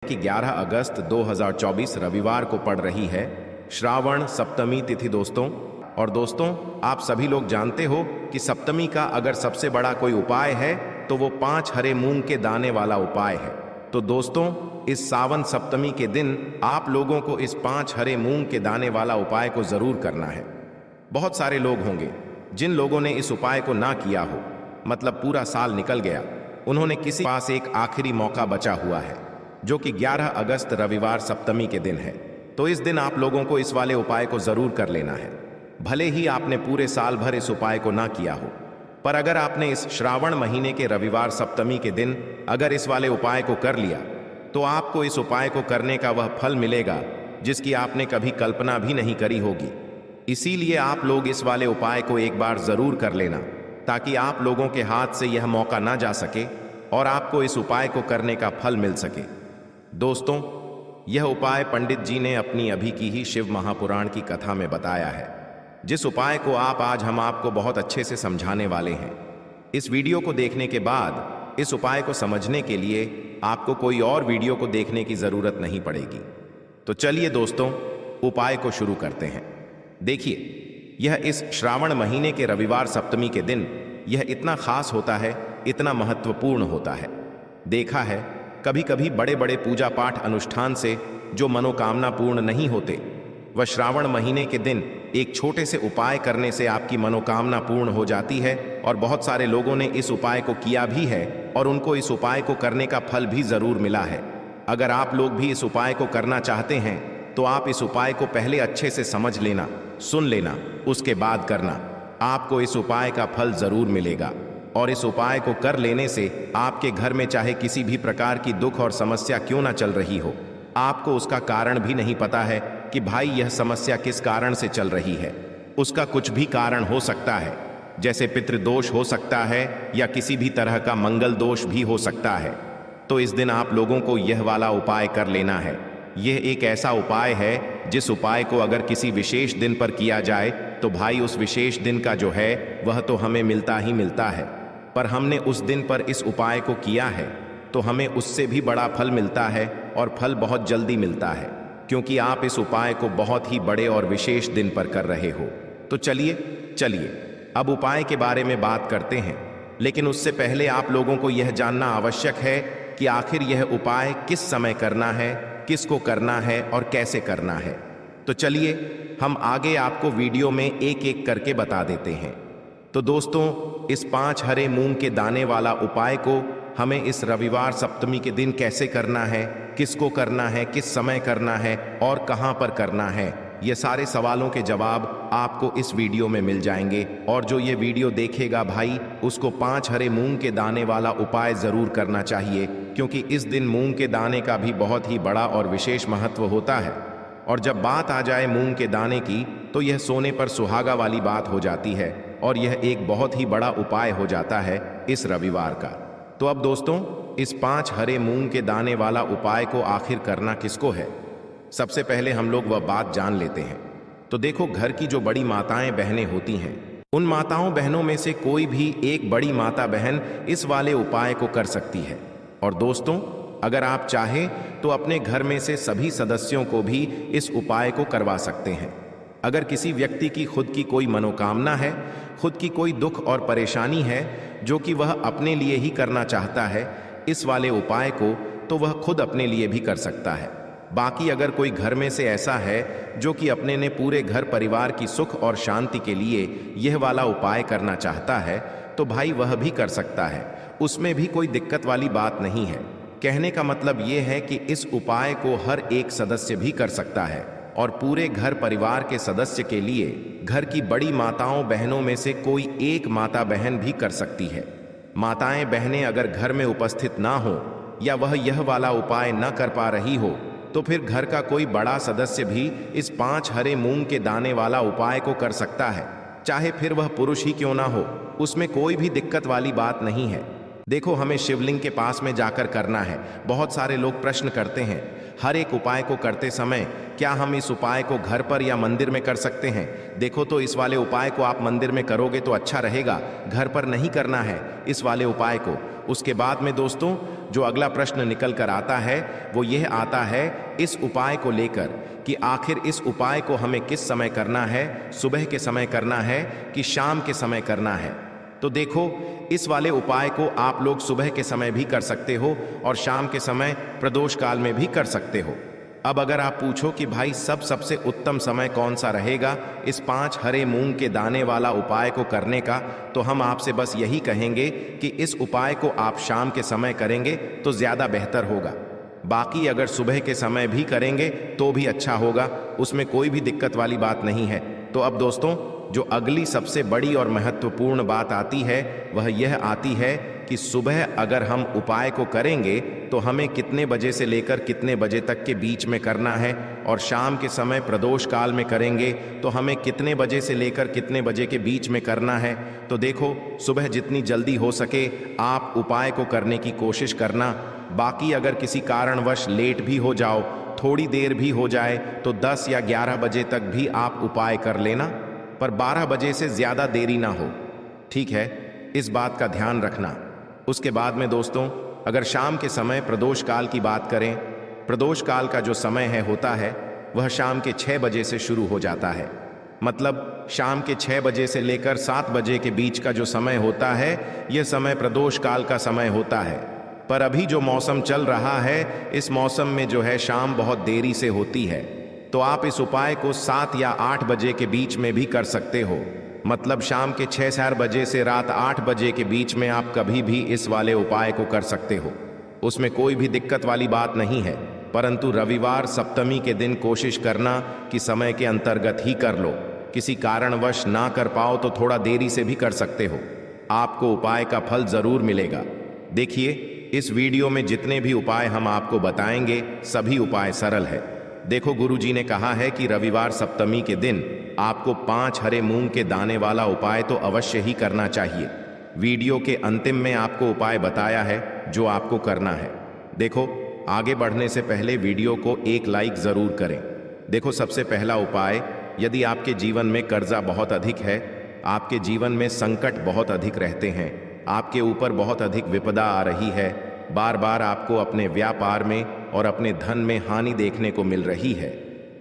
कि 11 अगस्त 2024 रविवार को पड़ रही है श्रावण सप्तमी तिथि दोस्तों। और दोस्तों, आप सभी लोग जानते हो कि सप्तमी का अगर सबसे बड़ा कोई उपाय है तो वो 5 हरे मूंग के दाने वाला उपाय है। तो दोस्तों, इस सावन सप्तमी के दिन आप लोगों को इस 5 हरे मूंग के दाने वाला उपाय को जरूर करना है। बहुत सारे लोग होंगे जिन लोगों ने इस उपाय को ना किया हो, मतलब पूरा साल निकल गया, उन्होंने किसी पास एक आखिरी मौका बचा हुआ है जो कि 11 अगस्त रविवार सप्तमी के दिन है। तो इस दिन आप लोगों को इस वाले उपाय को जरूर कर लेना है। भले ही आपने पूरे साल भर इस उपाय को ना किया हो, पर अगर आपने इस श्रावण महीने के रविवार सप्तमी के दिन अगर इस वाले उपाय को कर लिया तो आपको इस उपाय को करने का वह फल मिलेगा जिसकी आपने कभी कल्पना भी नहीं करी होगी। इसीलिए आप लोग इस वाले उपाय को एक बार जरूर कर लेना ताकि आप लोगों के हाथ से यह मौका ना जा सके और आपको इस उपाय को करने का फल मिल सके। दोस्तों, यह उपाय पंडित जी ने अपनी अभी की ही शिव महापुराण की कथा में बताया है, जिस उपाय को आज हम आपको बहुत अच्छे से समझाने वाले हैं। इस वीडियो को देखने के बाद इस उपाय को समझने के लिए आपको कोई और वीडियो को देखने की जरूरत नहीं पड़ेगी। तो चलिए दोस्तों, उपाय को शुरू करते हैं। देखिए, यह इस श्रावण महीने के रविवार सप्तमी के दिन यह इतना खास होता है, इतना महत्वपूर्ण होता है। देखा है कभी कभी बड़े बड़े पूजा पाठ अनुष्ठान से जो मनोकामना पूर्ण नहीं होते, वह श्रावण महीने के दिन एक छोटे से उपाय करने से आपकी मनोकामना पूर्ण हो जाती है। और बहुत सारे लोगों ने इस उपाय को किया भी है और उनको इस उपाय को करने का फल भी जरूर मिला है। अगर आप लोग भी इस उपाय को करना चाहते हैं तो आप इस उपाय को पहले अच्छे से समझ लेना, सुन लेना, उसके बाद करना। आपको इस उपाय का फल जरूर मिलेगा। और इस उपाय को कर लेने से आपके घर में चाहे किसी भी प्रकार की दुख और समस्या क्यों ना चल रही हो, आपको उसका कारण भी नहीं पता है कि भाई यह समस्या किस कारण से चल रही है। उसका कुछ भी कारण हो सकता है, जैसे पितृदोष हो सकता है या किसी भी तरह का मंगल दोष भी हो सकता है। तो इस दिन आप लोगों को यह वाला उपाय कर लेना है। यह एक ऐसा उपाय है जिस उपाय को अगर किसी विशेष दिन पर किया जाए तो भाई उस विशेष दिन का जो है वह तो हमें मिलता ही मिलता है, पर हमने उस दिन पर इस उपाय को किया है तो हमें उससे भी बड़ा फल मिलता है और फल बहुत जल्दी मिलता है, क्योंकि आप इस उपाय को बहुत ही बड़े और विशेष दिन पर कर रहे हो। तो चलिए अब उपाय के बारे में बात करते हैं। लेकिन उससे पहले आप लोगों को यह जानना आवश्यक है कि आखिर यह उपाय किस समय करना है, किसको करना है और कैसे करना है। तो चलिए हम आगे आपको वीडियो में एक एक करके बता देते हैं। तो दोस्तों, इस 5 हरे मूंग के दाने वाला उपाय को हमें इस रविवार सप्तमी के दिन कैसे करना है, किसको करना है, किस समय करना है और कहां पर करना है, ये सारे सवालों के जवाब आपको इस वीडियो में मिल जाएंगे। और जो ये वीडियो देखेगा भाई, उसको 5 हरे मूंग के दाने वाला उपाय जरूर करना चाहिए, क्योंकि इस दिन मूंग के दाने का भी बहुत ही बड़ा और विशेष महत्व होता है। और जब बात आ जाए मूंग के दाने की तो यह सोने पर सुहागा वाली बात हो जाती है और यह एक बहुत ही बड़ा उपाय हो जाता है इस रविवार का। तो अब दोस्तों, इस 5 हरे मूंग के दाने वाला उपाय को आखिर करना किसको है, सबसे पहले हम लोग वह बात जान लेते हैं। तो देखो, घर की जो बड़ी माताएं बहनें होती हैं, उन माताओं बहनों में से कोई भी एक बड़ी माता बहन इस वाले उपाय को कर सकती है। और दोस्तों, अगर आप चाहें तो अपने घर में से सभी सदस्यों को भी इस उपाय को करवा सकते हैं। अगर किसी व्यक्ति की खुद की कोई मनोकामना है, खुद की कोई दुख और परेशानी है जो कि वह अपने लिए ही करना चाहता है इस वाले उपाय को, तो वह खुद अपने लिए भी कर सकता है। बाकी अगर कोई घर में से ऐसा है जो कि अपने ने पूरे घर परिवार की सुख और शांति के लिए यह वाला उपाय करना चाहता है, तो भाई वह भी कर सकता है। उसमें भी कोई दिक्कत वाली बात नहीं है। कहने का मतलब यह है कि इस उपाय को हर एक सदस्य भी कर सकता है और पूरे घर परिवार के सदस्य के लिए घर की बड़ी माताओं बहनों में से कोई एक माता बहन भी कर सकती है। माताएं बहनें अगर घर में उपस्थित ना हो या वह यह वाला उपाय न कर पा रही हो, तो फिर घर का कोई बड़ा सदस्य भी इस 5 हरे मूंग के दाने वाला उपाय को कर सकता है, चाहे फिर वह पुरुष ही क्यों ना हो। उसमें कोई भी दिक्कत वाली बात नहीं है। देखो, हमें शिवलिंग के पास में जाकर करना है। बहुत सारे लोग प्रश्न करते हैं हर एक उपाय को करते समय, क्या हम इस उपाय को घर पर या मंदिर में कर सकते हैं। देखो, तो इस वाले उपाय को आप मंदिर में करोगे तो अच्छा रहेगा, घर पर नहीं करना है इस वाले उपाय को। उसके बाद में दोस्तों, जो अगला प्रश्न निकल कर आता है वो यह आता है इस उपाय को लेकर कि आखिर इस उपाय को हमें किस समय करना है, सुबह के समय करना है कि शाम के समय करना है। तो देखो, इस वाले उपाय को आप लोग सुबह के समय भी कर सकते हो और शाम के समय प्रदोष काल में भी कर सकते हो। अब अगर आप पूछो कि भाई सबसे उत्तम समय कौन सा रहेगा इस 5 हरे मूंग के दाने वाला उपाय को करने का, तो हम आपसे बस यही कहेंगे कि इस उपाय को आप शाम के समय करेंगे तो ज़्यादा बेहतर होगा। बाकी अगर सुबह के समय भी करेंगे तो भी अच्छा होगा, उसमें कोई भी दिक्कत वाली बात नहीं है। तो अब दोस्तों, जो अगली सबसे बड़ी और महत्वपूर्ण बात आती है वह यह आती है कि सुबह अगर हम उपाय को करेंगे तो हमें कितने बजे से लेकर कितने बजे तक के बीच में करना है, और शाम के समय प्रदोष काल में करेंगे तो हमें कितने बजे से लेकर कितने बजे के बीच में करना है। तो देखो, सुबह जितनी जल्दी हो सके आप उपाय को करने की कोशिश करना। बाकी अगर किसी कारणवश लेट भी हो जाओ, थोड़ी देर भी हो जाए, तो 10 या 11 बजे तक भी आप उपाय कर लेना, पर 12 बजे से ज़्यादा देरी ना हो, ठीक है? इस बात का ध्यान रखना। उसके बाद में दोस्तों, अगर शाम के समय प्रदोष काल की बात करें, प्रदोष काल का जो समय होता है वह शाम के 6 बजे से शुरू हो जाता है। मतलब शाम के 6 बजे से लेकर 7 बजे के बीच का जो समय होता है यह समय प्रदोष काल का समय होता है। पर अभी जो मौसम चल रहा है, इस मौसम में जो है शाम बहुत देरी से होती है, तो आप इस उपाय को 7 या 8 बजे के बीच में भी कर सकते हो। मतलब शाम के 6-4 बजे से रात 8 बजे के बीच में आप कभी भी इस वाले उपाय को कर सकते हो, उसमें कोई भी दिक्कत वाली बात नहीं है। परंतु रविवार सप्तमी के दिन कोशिश करना कि समय के अंतर्गत ही कर लो। किसी कारणवश ना कर पाओ तो थोड़ा देरी से भी कर सकते हो, आपको उपाय का फल जरूर मिलेगा। देखिए, इस वीडियो में जितने भी उपाय हम आपको बताएंगे सभी उपाय सरल है। देखो, गुरुजी ने कहा है कि रविवार सप्तमी के दिन आपको 5 हरे मूंग के दाने वाला उपाय तो अवश्य ही करना चाहिए। वीडियो के अंतिम में आपको उपाय बताया है जो आपको करना है। देखो, आगे बढ़ने से पहले वीडियो को एक लाइक जरूर करें। देखो, सबसे पहला उपाय, यदि आपके जीवन में कर्जा बहुत अधिक है, आपके जीवन में संकट बहुत अधिक रहते हैं, आपके ऊपर बहुत अधिक विपदा आ रही है, बार बार आपको अपने व्यापार में और अपने धन में हानि देखने को मिल रही है,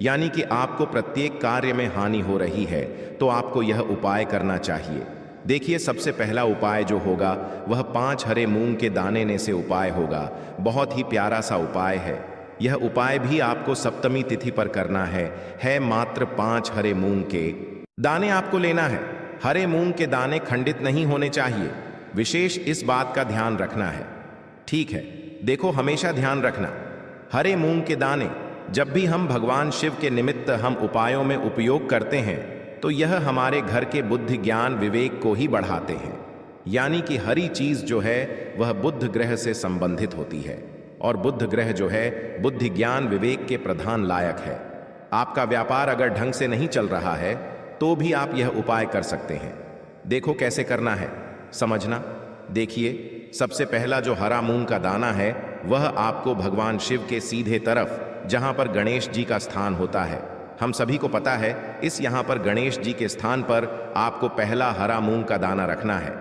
यानी कि आपको प्रत्येक कार्य में हानि हो रही है, तो आपको यह उपाय करना चाहिए। देखिए, सबसे पहला उपाय जो होगा वह 5 हरे मूंग के दाने ने से उपाय होगा। बहुत ही प्यारा सा उपाय है। यह उपाय भी आपको सप्तमी तिथि पर करना है मात्र 5 हरे मूंग के दाने आपको लेना है। हरे मूंग के दाने खंडित नहीं होने चाहिए, विशेष इस बात का ध्यान रखना है, ठीक है? देखो, हमेशा ध्यान रखना, हरे मूंग के दाने जब भी हम भगवान शिव के निमित्त हम उपायों में उपयोग करते हैं तो यह हमारे घर के बुद्धि ज्ञान विवेक को ही बढ़ाते हैं। यानी कि हरी चीज जो है वह बुध ग्रह से संबंधित होती है, और बुध ग्रह जो है बुद्धि ज्ञान विवेक के प्रधान लायक है। आपका व्यापार अगर ढंग से नहीं चल रहा है तो भी आप यह उपाय कर सकते हैं। देखो कैसे करना है, समझना। देखिए, सबसे पहला जो हरा मूंग का दाना है वह आपको भगवान शिव के सीधे तरफ, जहां पर गणेश जी का स्थान होता है, हम सभी को पता है, इस यहाँ पर गणेश जी के स्थान पर आपको पहला हरा मूंग का दाना रखना है।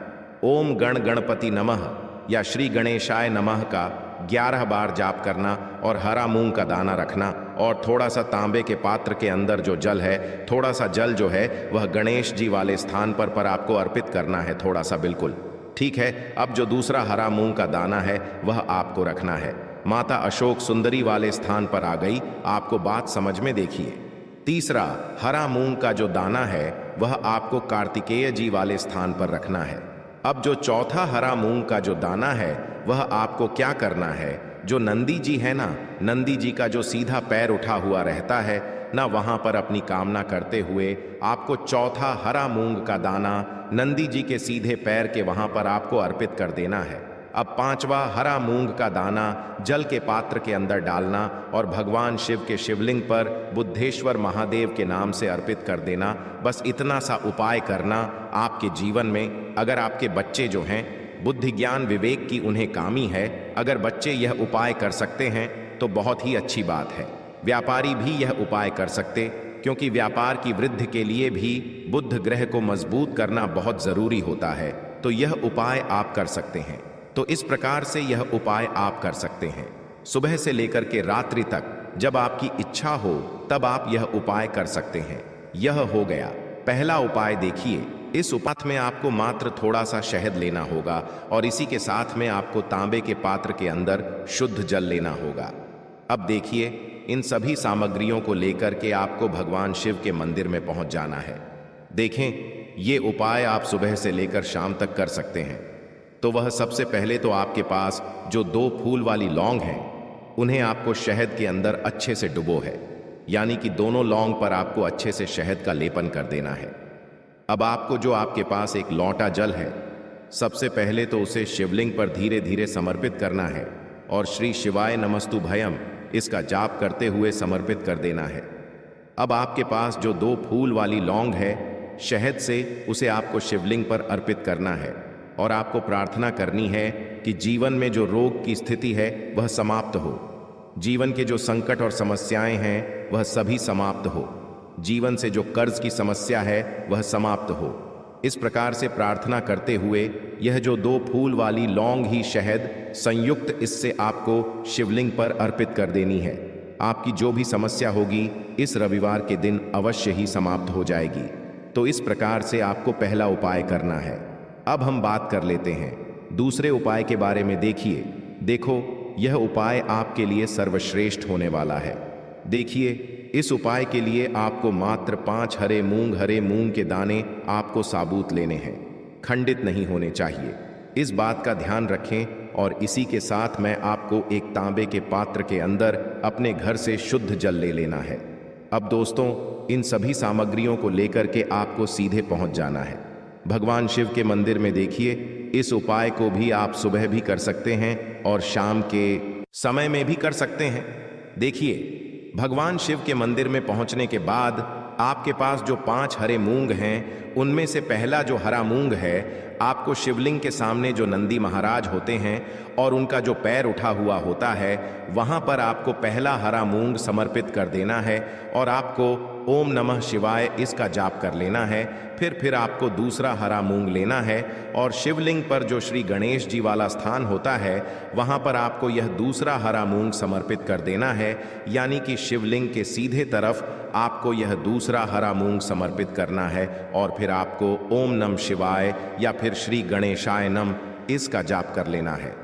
ओम गण गणपति नमः या श्री गणेशाय नमः का 11 बार जाप करना और हरा मूंग का दाना रखना, और थोड़ा सा तांबे के पात्र के अंदर जो जल है, थोड़ा सा जल जो है वह गणेश जी वाले स्थान पर आपको अर्पित करना है, थोड़ा सा, बिल्कुल ठीक है। अब जो दूसरा हरा मूंग का दाना है वह आपको रखना है माता अशोक सुंदरी वाले स्थान पर। आ गई आपको बात समझ में? देखिए, तीसरा हरा मूंग का जो दाना है वह आपको कार्तिकेय जी वाले स्थान पर रखना है। अब जो चौथा हरा मूंग का जो दाना है वह आपको क्या करना है, जो नंदी जी है ना, नंदी जी का जो सीधा पैर उठा हुआ रहता है ना, वहां पर अपनी कामना करते हुए आपको चौथा हरा मूंग का दाना नंदी जी के सीधे पैर के वहां पर आपको अर्पित कर देना है। अब पांचवा हरा मूंग का दाना जल के पात्र के अंदर डालना और भगवान शिव के शिवलिंग पर बुद्धेश्वर महादेव के नाम से अर्पित कर देना। बस इतना सा उपाय करना। आपके जीवन में अगर आपके बच्चे जो हैं बुद्धि ज्ञान विवेक की उन्हें कामी है, अगर बच्चे यह उपाय कर सकते हैं तो बहुत ही अच्छी बात है। व्यापारी भी यह उपाय कर सकते, क्योंकि व्यापार की वृद्धि के लिए भी बुध ग्रह को मजबूत करना बहुत जरूरी होता है, तो यह उपाय आप कर सकते हैं। तो इस प्रकार से यह उपाय आप कर सकते हैं। सुबह से लेकर के रात्रि तक जब आपकी इच्छा हो तब आप यह उपाय कर सकते हैं। यह हो गया पहला उपाय। देखिए, इस उपाय में आपको मात्र थोड़ा सा शहद लेना होगा और इसी के साथ में आपको तांबे के पात्र के अंदर शुद्ध जल लेना होगा। अब देखिए, इन सभी सामग्रियों को लेकर के आपको भगवान शिव के मंदिर में पहुंच जाना है। देखें, ये उपाय आप सुबह से लेकर शाम तक कर सकते हैं। तो वह सबसे पहले तो आपके पास जो 2 फूल वाली लौंग हैं, उन्हें आपको शहद के अंदर अच्छे से डुबो है, यानी कि दोनों लौंग पर आपको अच्छे से शहद का लेपन कर देना है। अब आपको जो आपके पास एक लौटा जल है, सबसे पहले तो उसे शिवलिंग पर धीरे धीरे समर्पित करना है और श्री शिवाय नमस्तुभयम इसका जाप करते हुए समर्पित कर देना है। अब आपके पास जो 2 फूल वाली लौंग है, शहद से उसे आपको शिवलिंग पर अर्पित करना है और आपको प्रार्थना करनी है कि जीवन में जो रोग की स्थिति है वह समाप्त हो, जीवन के जो संकट और समस्याएं हैं वह सभी समाप्त हो, जीवन से जो कर्ज की समस्या है वह समाप्त हो। इस प्रकार से प्रार्थना करते हुए यह जो 2 फूल वाली लौंग ही शहद संयुक्त इससे आपको शिवलिंग पर अर्पित कर देनी है। आपकी जो भी समस्या होगी इस रविवार के दिन अवश्य ही समाप्त हो जाएगी। तो इस प्रकार से आपको पहला उपाय करना है। अब हम बात कर लेते हैं दूसरे उपाय के बारे में। देखो, यह उपाय आपके लिए सर्वश्रेष्ठ होने वाला है। देखिए, इस उपाय के लिए आपको मात्र 5 हरे मूंग के दाने आपको साबुत लेने हैं, खंडित नहीं होने चाहिए। इस बात का ध्यान रखें और इसी के साथ मैं आपको एक तांबे के पात्र के अंदर अपने घर से शुद्ध जल ले लेना है। अब दोस्तों, इन सभी सामग्रियों को लेकर के आपको सीधे पहुंच जाना है भगवान शिव के मंदिर में। देखिए, इस उपाय को भी आप सुबह भी कर सकते हैं और शाम के समय में भी कर सकते हैं। देखिए, भगवान शिव के मंदिर में पहुंचने के बाद आपके पास जो 5 हरे मूंग हैं, उनमें से पहला जो हरा मूंग है, आपको शिवलिंग के सामने जो नंदी महाराज होते हैं और उनका जो पैर उठा हुआ होता है, वहां पर आपको पहला हरा मूंग समर्पित कर देना है और आपको ओम नमः शिवाय इसका जाप कर लेना है। फिर आपको दूसरा हरा मूंग लेना है और शिवलिंग पर जो श्री गणेश जी वाला स्थान होता है, वहां पर आपको यह दूसरा हरा मूंग समर्पित कर देना है, यानी कि शिवलिंग के सीधे तरफ आपको यह दूसरा हरा मूंग समर्पित करना है और फिर आपको ओम नमः शिवाय या फिर श्री गणेशाय नम इसका जाप कर लेना है।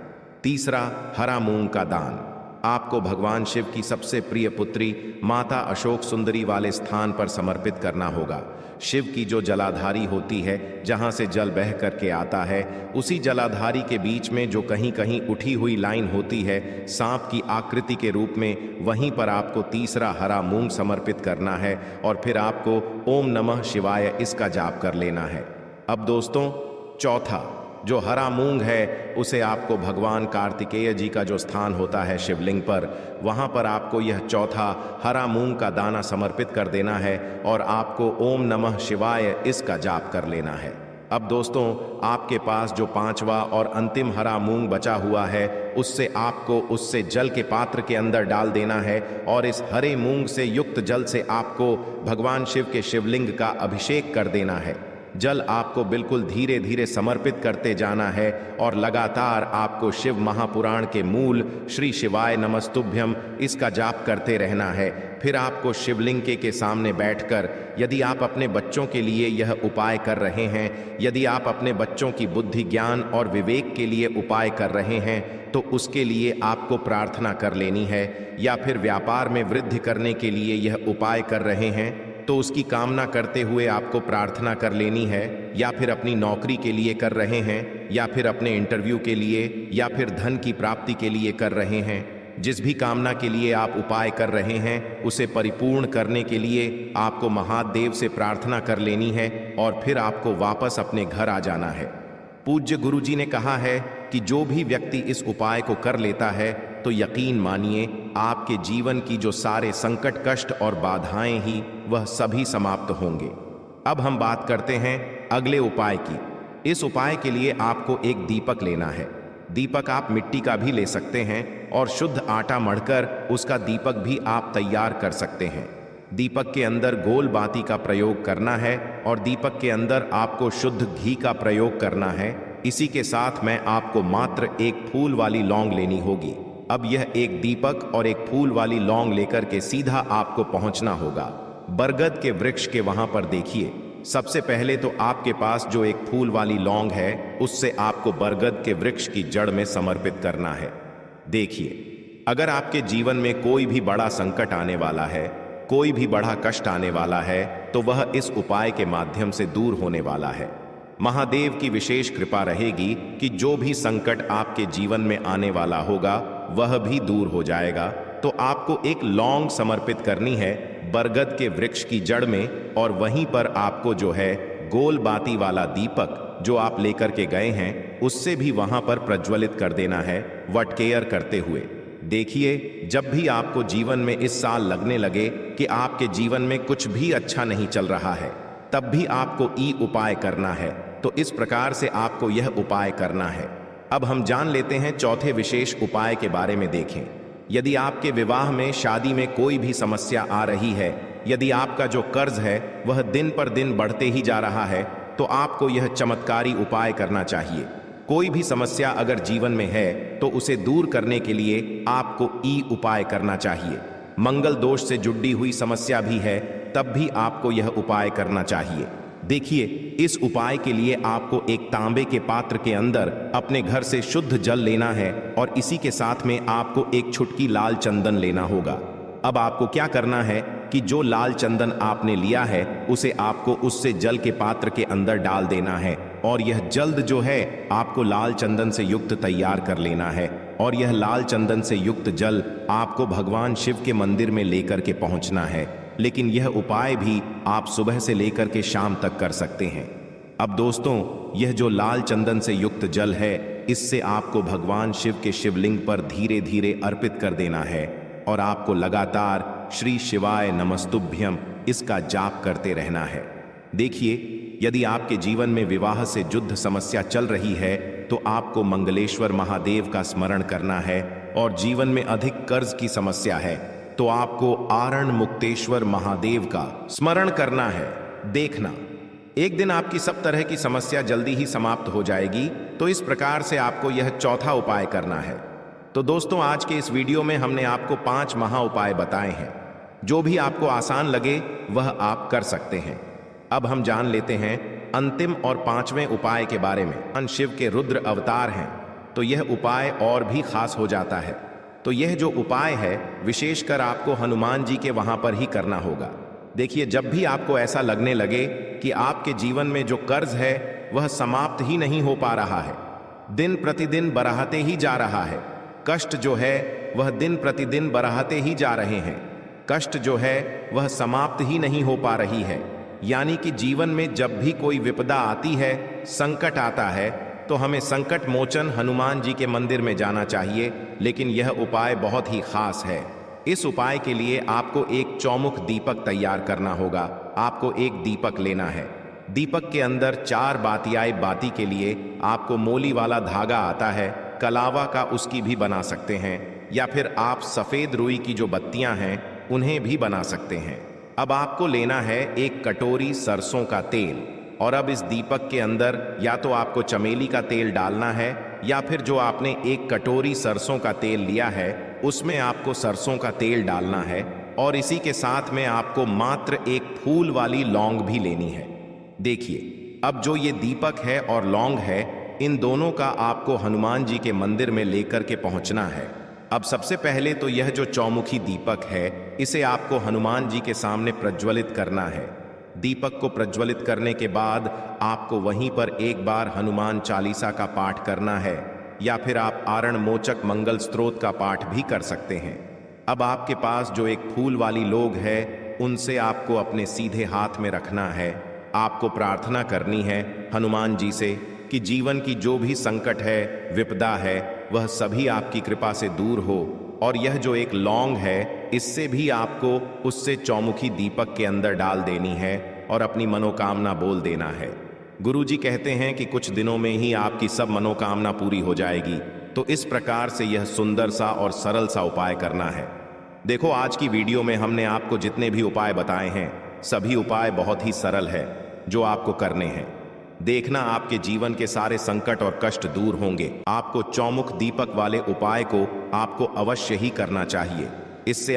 तीसरा, हरा मूंग का दान आपको भगवान शिव की सबसे प्रिय पुत्री माता अशोक सुंदरी वाले स्थान पर समर्पित करना होगा। शिव की जो जलाधारी होती है, जहां से जल बह करके आता है, उसी जलाधारी के बीच में जो कहीं कहीं उठी हुई लाइन होती है सांप की आकृति के रूप में, वहीं पर आपको तीसरा हरा मूंग समर्पित करना है और फिर आपको ओम नमः शिवाय इसका जाप कर लेना है। अब दोस्तों, चौथा जो हरा मूंग है, उसे आपको भगवान कार्तिकेय जी का जो स्थान होता है शिवलिंग पर, वहां पर आपको यह चौथा हरा मूंग का दाना समर्पित कर देना है और आपको ओम नमः शिवाय इसका जाप कर लेना है। अब दोस्तों, आपके पास जो 5वां और अंतिम हरा मूंग बचा हुआ है, उससे आपको उससे जल के पात्र के अंदर डाल देना है और इस हरे मूंग से युक्त जल से आपको भगवान शिव के शिवलिंग का अभिषेक कर देना है। जल आपको बिल्कुल धीरे धीरे समर्पित करते जाना है और लगातार आपको शिव महापुराण के मूल श्री शिवाय नमस्तुभ्यम इसका जाप करते रहना है। फिर आपको शिवलिंग के सामने बैठकर, यदि आप अपने बच्चों के लिए यह उपाय कर रहे हैं, यदि आप अपने बच्चों की बुद्धि ज्ञान और विवेक के लिए उपाय कर रहे हैं, तो उसके लिए आपको प्रार्थना कर लेनी है। या फिर व्यापार में वृद्धि करने के लिए यह उपाय कर रहे हैं, तो उसकी कामना करते हुए आपको प्रार्थना कर लेनी है। या फिर अपनी नौकरी के लिए कर रहे हैं, या फिर अपने इंटरव्यू के लिए, या फिर धन की प्राप्ति के लिए कर रहे हैं, जिस भी कामना के लिए आप उपाय कर रहे हैं, उसे परिपूर्ण करने के लिए आपको महादेव से प्रार्थना कर लेनी है और फिर आपको वापस अपने घर आ जाना है। पूज्य गुरु जी ने कहा है कि जो भी व्यक्ति इस उपाय को कर लेता है, तो यकीन मानिए आपके जीवन की जो सारे संकट, कष्ट और बाधाएं ही वह सभी समाप्त होंगे। अब हम बात करते हैं अगले उपाय की। इस उपाय के लिए आपको एक दीपक लेना है। दीपक आप मिट्टी का भी ले सकते हैं और शुद्ध आटा मढ़कर उसका दीपक भी आप तैयार कर सकते हैं। दीपक के अंदर गोल बाती का प्रयोग करना है और दीपक के अंदर आपको शुद्ध घी का प्रयोग करना है इसी के साथ में आपको मात्र एक फूल वाली लौंग लेनी होगी। अब यह एक दीपक और एक फूल वाली लौंग लेकर के सीधा आपको पहुंचना होगा बरगद के वृक्ष के वहां पर। देखिए, सबसे पहले तो आपके पास जो एक फूल वाली लौंग है उससे आपको बरगद के वृक्ष की जड़ में समर्पित करना है। देखिए, अगर आपके जीवन में कोई भी बड़ा संकट आने वाला है, कोई भी बड़ा कष्ट आने वाला है, तो वह इस उपाय के माध्यम से दूर होने वाला है। महादेव की विशेष कृपा रहेगी कि जो भी संकट आपके जीवन में आने वाला होगा वह भी दूर हो जाएगा। तो आपको एक लौंग समर्पित करनी है बरगद के वृक्ष की जड़ में, और वहीं पर आपको जो है गोल बाती वाला दीपक जो आप लेकर के गए हैं उससे भी वहां पर प्रज्वलित कर देना है वटकेयर करते हुए। देखिए, जब भी आपको जीवन में इस साल लगने लगे कि आपके जीवन में कुछ भी अच्छा नहीं चल रहा है, तब भी आपको ई उपाय करना है। तो इस प्रकार से आपको यह उपाय करना है। अब हम जान लेते हैं चौथे विशेष उपाय के बारे में। देखें, यदि आपके विवाह में, शादी में कोई भी समस्या आ रही है, यदि आपका जो कर्ज है वह दिन पर दिन बढ़ते ही जा रहा है, तो आपको यह चमत्कारी उपाय करना चाहिए। कोई भी समस्या अगर जीवन में है तो उसे दूर करने के लिए आपको ई उपाय करना चाहिए। मंगल दोष से जुड़ी हुई समस्या भी है तब भी आपको यह उपाय करना चाहिए। देखिए, इस उपाय के लिए आपको एक तांबे के पात्र के अंदर अपने घर से शुद्ध जल लेना है और इसी के साथ में आपको एक चुटकी लाल चंदन लेना होगा। अब आपको क्या करना है कि जो लाल चंदन आपने लिया है उसे आपको उससे जल के पात्र के अंदर डाल देना है, और यह जल्द जो है आपको लाल चंदन से युक्त तैयार कर लेना है। और यह लाल चंदन से युक्त जल आपको भगवान शिव के मंदिर में लेकर के पहुंचना है। लेकिन यह उपाय भी आप सुबह से लेकर के शाम तक कर सकते हैं। अब दोस्तों, यह जो लाल चंदन से युक्त जल है, इससे आपको भगवान शिव के शिवलिंग पर धीरे धीरे अर्पित कर देना है, और आपको लगातार श्री शिवाय नमस्तुभ्यम इसका जाप करते रहना है। देखिए, यदि आपके जीवन में विवाह से जुद्ध समस्या चल रही है तो आपको मंगलेश्वर महादेव का स्मरण करना है, और जीवन में अधिक कर्ज की समस्या है तो आपको आरण मुक्तेश्वर महादेव का स्मरण करना है। देखना, एक दिन आपकी सब तरह की समस्या जल्दी ही समाप्त हो जाएगी। तो इस प्रकार से आपको यह चौथा उपाय करना है। तो दोस्तों, आज के इस वीडियो में हमने आपको 5 महा उपाय बताए हैं। जो भी आपको आसान लगे वह आप कर सकते हैं। अब हम जान लेते हैं अंतिम और 5वें उपाय के बारे में। भगवान शिव के रुद्र अवतार हैं तो यह उपाय और भी खास हो जाता है। तो यह जो उपाय है विशेषकर आपको हनुमान जी के वहां पर ही करना होगा। देखिए, जब भी आपको ऐसा लगने लगे कि आपके जीवन में जो कर्ज है वह समाप्त ही नहीं हो पा रहा है, दिन प्रतिदिन बढ़ाते ही जा रहा है, कष्ट जो है वह दिन प्रतिदिन बढ़ाते ही जा रहे हैं, कष्ट जो है वह समाप्त ही नहीं हो पा रही है, यानी कि जीवन में जब भी कोई विपदा आती है, संकट आता है, तो हमें संकट मोचन हनुमान जी के मंदिर में जाना चाहिए। लेकिन यह उपाय बहुत ही खास है। इस उपाय के लिए आपको एक चौमुख दीपक तैयार करना होगा। आपको एक दीपक लेना है। दीपक के अंदर 4 बातियाए बाती के लिए आपको मोली वाला धागा आता है, कलावा का उसकी भी बना सकते हैं, या फिर आप सफेद रुई की जो बत्तियां हैं उन्हें भी बना सकते हैं। अब आपको लेना है एक कटोरी सरसों का तेल, और अब इस दीपक के अंदर या तो आपको चमेली का तेल डालना है, या फिर जो आपने एक कटोरी सरसों का तेल लिया है उसमें आपको सरसों का तेल डालना है, और इसी के साथ में आपको मात्र एक फूल वाली लौंग भी लेनी है। देखिए, अब जो ये दीपक है और लौंग है, इन दोनों का आपको हनुमान जी के मंदिर में लेकर के पहुंचना है। अब सबसे पहले तो यह जो चौमुखी दीपक है इसे आपको हनुमान जी के सामने प्रज्वलित करना है। दीपक को प्रज्वलित करने के बाद आपको वहीं पर एक बार हनुमान चालीसा का पाठ करना है, या फिर आप आरण मोचक मंगल स्तोत्र का पाठ भी कर सकते हैं। अब आपके पास जो एक फूल वाली लौंग है उनसे आपको अपने सीधे हाथ में रखना है। आपको प्रार्थना करनी है हनुमान जी से कि जीवन की जो भी संकट है, विपदा है, वह सभी आपकी कृपा से दूर हो। और यह जो एक लौंग है इससे भी आपको उससे चौमुखी दीपक के अंदर डाल देनी है और अपनी मनोकामना बोल देना है। गुरुजी कहते हैं कि कुछ दिनों में ही आपकी सब मनोकामना पूरी हो जाएगी। तो इस प्रकार से यह सुंदर सा और सरल सा उपाय करना है। देखो, आज की वीडियो में हमने आपको जितने भी उपाय बताए हैं सभी उपाय बहुत ही सरल है जो आपको करने हैं। देखना आपके जीवन के सारे संकट और कष्ट दूर होंगे। आपको चौमुख दीपक वाले उपाय को आपको अवश्य ही करना चाहिए। इससे